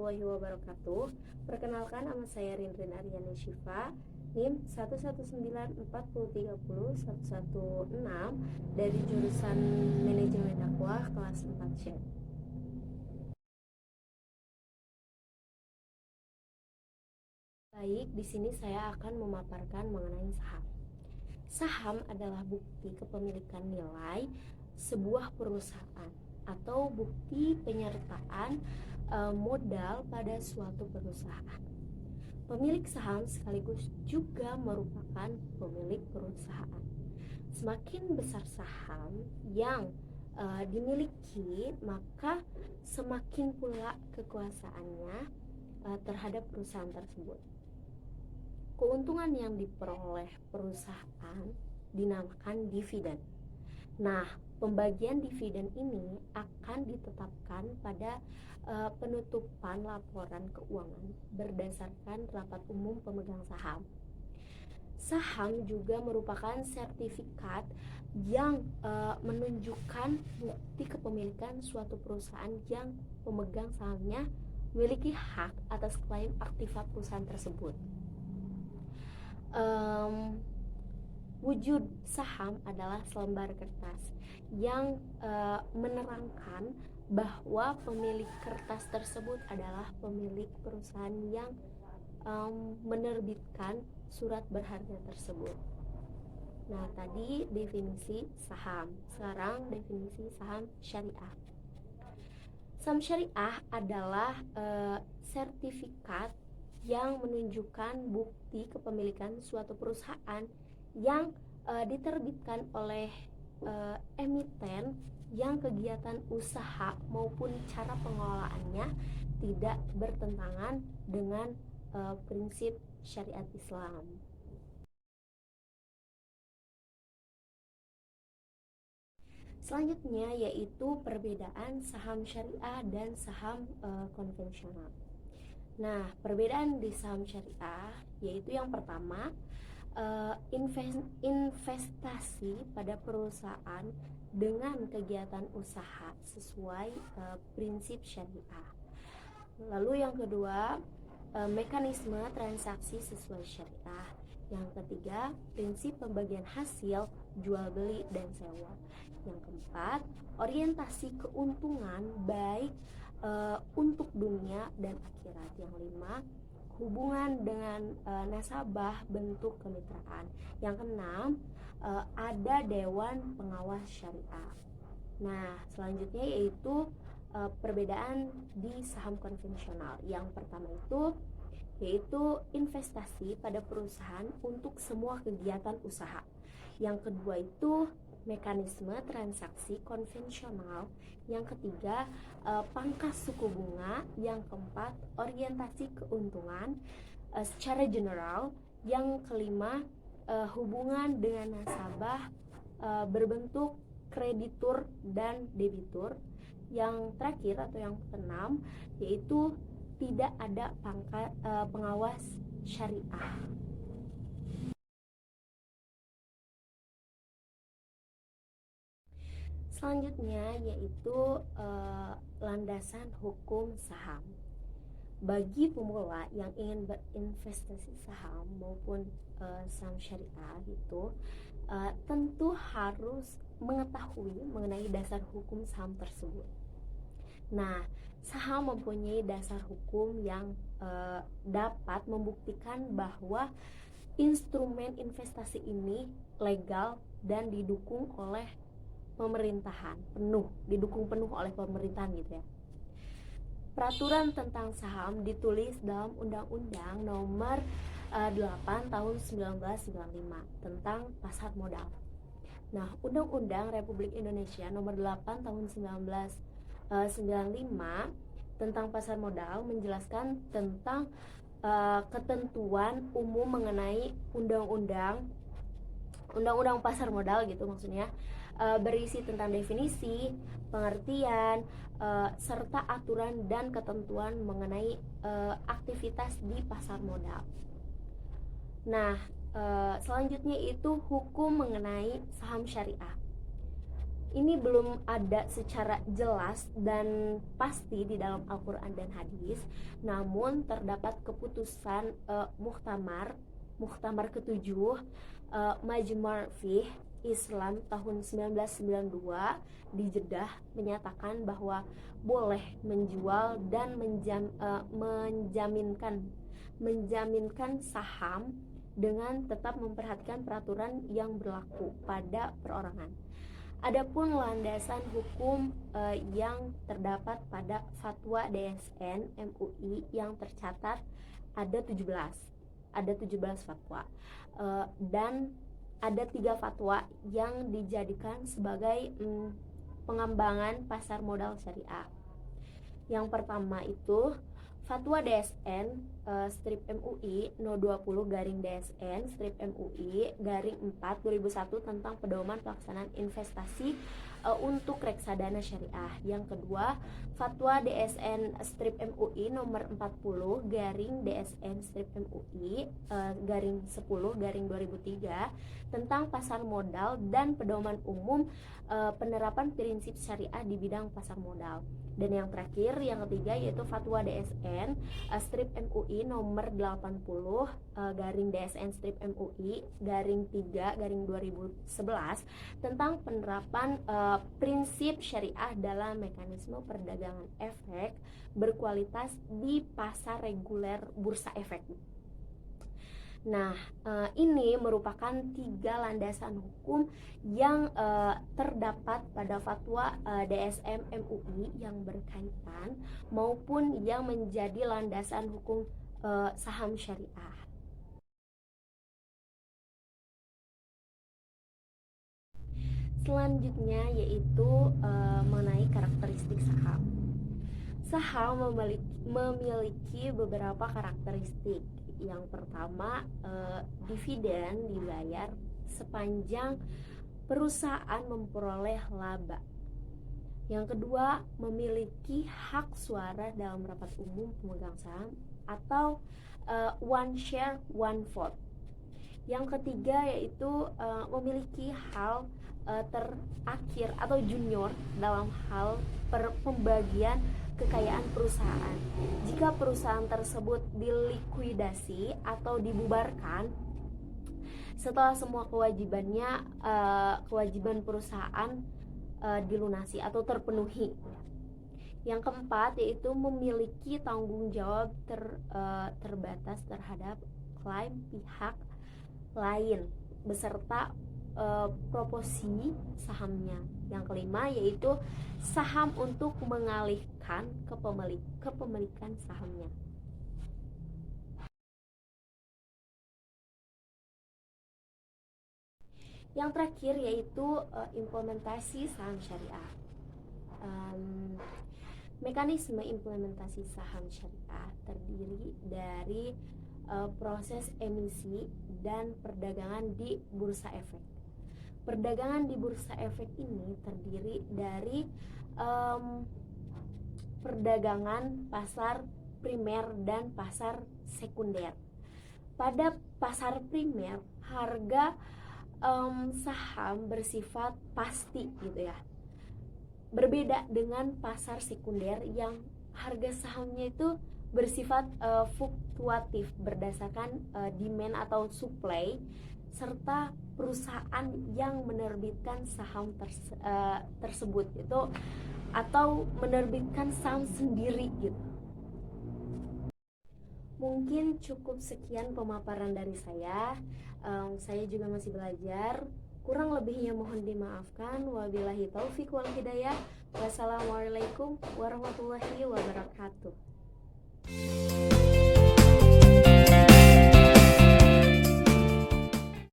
warahmatullahi wabarakatuh. Perkenalkan, nama saya Rindrin Aryani Syifa, NIM 11940301116 dari jurusan Manajemen Dakwah kelas 4C. Baik, di sini saya akan memaparkan mengenai saham. Saham adalah bukti kepemilikan nilai sebuah perusahaan atau bukti penyertaan modal pada suatu perusahaan. Pemilik saham sekaligus juga merupakan pemilik perusahaan. Semakin besar saham yang dimiliki, maka semakin pula kekuasaannya terhadap perusahaan tersebut. Keuntungan yang diperoleh perusahaan dinamakan dividen. Nah, pembagian dividen ini akan ditetapkan pada penutupan laporan keuangan berdasarkan rapat umum pemegang saham. Saham juga merupakan sertifikat yang menunjukkan bukti kepemilikan suatu perusahaan yang pemegang sahamnya memiliki hak atas klaim aktiva perusahaan tersebut. Wujud saham adalah selembar kertas yang menerangkan bahwa pemilik kertas tersebut adalah pemilik perusahaan yang menerbitkan surat berharga tersebut. Nah, tadi definisi saham. Sekarang definisi saham syariah. Saham syariah adalah sertifikat yang menunjukkan bukti kepemilikan suatu perusahaan yang diterbitkan oleh emiten yang kegiatan usaha maupun cara pengelolaannya tidak bertentangan dengan prinsip syariat Islam. Selanjutnya yaitu perbedaan saham syariah dan saham konvensional. Nah, perbedaan di saham syariah yaitu yang pertama, investasi pada perusahaan dengan kegiatan usaha sesuai prinsip syariah. Lalu yang kedua, mekanisme transaksi sesuai syariah. Yang ketiga, prinsip pembagian hasil jual beli dan sewa. Yang keempat, orientasi keuntungan baik untuk dunia dan akhirat. Yang lima, hubungan dengan nasabah bentuk kemitraan. Yang keenam, ada dewan pengawas syariah. Nah, selanjutnya yaitu perbedaan di saham konvensional. Yang pertama yaitu investasi pada perusahaan untuk semua kegiatan usaha. Yang kedua itu mekanisme transaksi konvensional. Yang ketiga, pangkas suku bunga. Yang keempat, orientasi keuntungan secara general. Yang kelima, hubungan dengan nasabah berbentuk kreditur dan debitur. Yang terakhir atau yang keenam yaitu tidak ada pengawas syariah. Selanjutnya yaitu landasan hukum saham. Bagi pemula yang ingin berinvestasi saham maupun saham syariah itu tentu harus mengetahui mengenai dasar hukum saham tersebut. Nah, saham mempunyai dasar hukum yang dapat membuktikan bahwa instrumen investasi ini legal dan didukung oleh pemerintahan didukung penuh oleh pemerintahan gitu ya. Peraturan tentang saham ditulis dalam Undang-Undang Nomor 8 Tahun 1995 tentang pasar modal. Nah, Undang-Undang Republik Indonesia Nomor 8 Tahun 1995 tentang pasar modal menjelaskan tentang ketentuan umum mengenai undang-undang pasar modal gitu maksudnya, berisi tentang definisi, pengertian, serta aturan dan ketentuan mengenai aktivitas di pasar modal. Nah, selanjutnya itu hukum mengenai saham syariah. ini belum ada secara jelas dan pasti di dalam Al-Quran dan hadis, namun terdapat keputusan Muktamar ketujuh Majma' Fiqh Islam tahun 1992 di Jeddah menyatakan bahwa boleh menjual dan menjaminkan saham dengan tetap memperhatikan peraturan yang berlaku pada perorangan. Adapun landasan hukum yang terdapat pada fatwa DSN MUI yang tercatat ada 17 fatwa, dan ada 3 fatwa yang dijadikan sebagai pengembangan pasar modal syariah. Yang pertama itu Fatwa DSN strip MUI no 20 garing DSN strip MUI garing 4 2001 tentang pedoman pelaksanaan investasi untuk reksadana syariah. Yang kedua, Fatwa DSN strip MUI nomor 40 garing DSN strip MUI garing 10 garing 2003 tentang pasar modal dan pedoman umum penerapan prinsip syariah di bidang pasar modal. Dan yang terakhir, yang ketiga, yaitu Fatwa DSN strip MUI nomor 80 garing DSN strip MUI garing 3 garing 2011 tentang penerapan prinsip syariah dalam mekanisme perdagangan efek berkualitas di pasar reguler bursa efek. Nah, ini merupakan 3 landasan hukum yang terdapat pada fatwa DSM MUI yang berkaitan maupun yang menjadi landasan hukum saham syariah. Selanjutnya yaitu mengenai karakteristik saham. Saham memiliki beberapa karakteristik. Yang pertama, dividen dibayar sepanjang perusahaan memperoleh laba. Yang kedua, memiliki hak suara dalam rapat umum pemegang saham atau one share one vote. Yang ketiga yaitu memiliki hal terakhir atau junior dalam hal pembagian kekayaan perusahaan. Jika perusahaan tersebut dilikuidasi atau dibubarkan setelah semua kewajiban perusahaan dilunasi atau terpenuhi. Yang keempat yaitu memiliki tanggung jawab terbatas terhadap klaim pihak lain beserta proporsi sahamnya. Yang kelima yaitu saham untuk mengalihkan kepemilikan sahamnya. Yang terakhir yaitu implementasi saham syariah. Mekanisme implementasi saham syariah terdiri dari proses emisi dan perdagangan di bursa efek. Perdagangan di bursa efek ini terdiri dari perdagangan pasar primer dan pasar sekunder. Pada pasar primer, harga saham bersifat pasti gitu ya. Berbeda dengan pasar sekunder yang harga sahamnya itu bersifat fluktuatif berdasarkan demand atau supply serta perusahaan yang menerbitkan saham tersebut itu atau menerbitkan saham sendiri gitu. Mungkin cukup sekian pemaparan dari saya. Saya juga masih belajar. Kurang lebihnya mohon dimaafkan. Wabillahi taufiq wal hidayah. Wassalamualaikum warahmatullahi wabarakatuh.